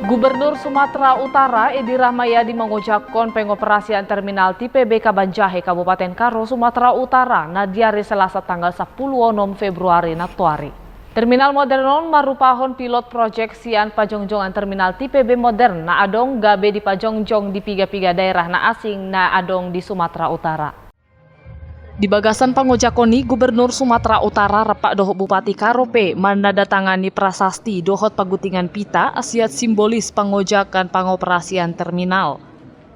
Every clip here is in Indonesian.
Gubernur Sumatera Utara Edi Rahmayadi mengucapkan pengoperasian terminal TPB Kabanjahe Kabupaten Karo, Sumatera Utara nadiari Selasa tanggal 10 Februari natuari. Terminal modern merupakan pilot proyek sian pajongjongan terminal TPB modern na adong gabe di pajongjong di piga-piga daerah na asing na adong di Sumatera Utara. Di bagasan pangojakoni, Gubernur Sumatera Utara Rapak Dohot Bupati Karope menandatangani prasasti Dohot Pagutingan Pita asiat simbolis pangojakan pangoperasian terminal.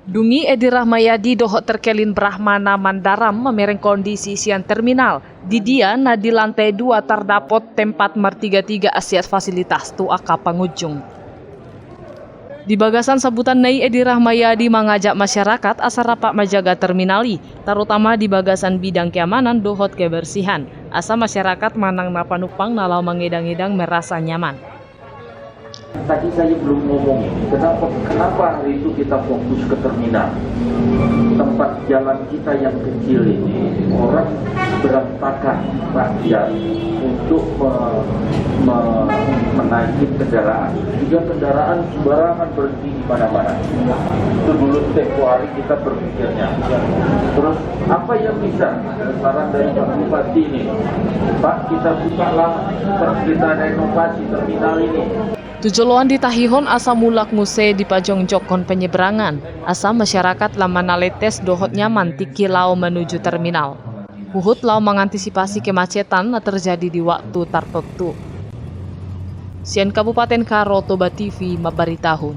Dungi Edi Rahmayadi Dohot terkelin Brahmana Mandaram memereng kondisi sian terminal. Di dia na di lantai 2 terdapat tempat mertiga-tiga asiat fasilitas tuaka pangujung. Di bagasan sabutan Nai Edi Rahmayadi mengajak masyarakat asa rapat menjaga terminali, terutama di bagasan bidang keamanan dohot kebersihan. Asa masyarakat manang na panupang nalau mengedang-edang merasa nyaman. Tadi saya belum ngomongin, kenapa hari itu kita fokus ke terminal. Tempat jalan kita yang kecil ini, orang berantakan rakyat untuk menaiki kendaraan. Juga kendaraan sembarangan berhenti di mana-mana. Itu dulu tempo hari kita berpikirnya. Terus apa yang bisa? Saran dari Pak Bupati ini, Pak, kita bukalah, kita renovasi terminal ini. Tujuan di tahihon asa mulak nguse di pajongjokon penyeberangan. Asa masyarakat lamana letes dohot nyaman tiki lau menuju terminal. Huhut lau mengantisipasi kemacetan na terjadi di waktu tertentu. Sian Kabupaten Karo, Toba TV, mabaritahun.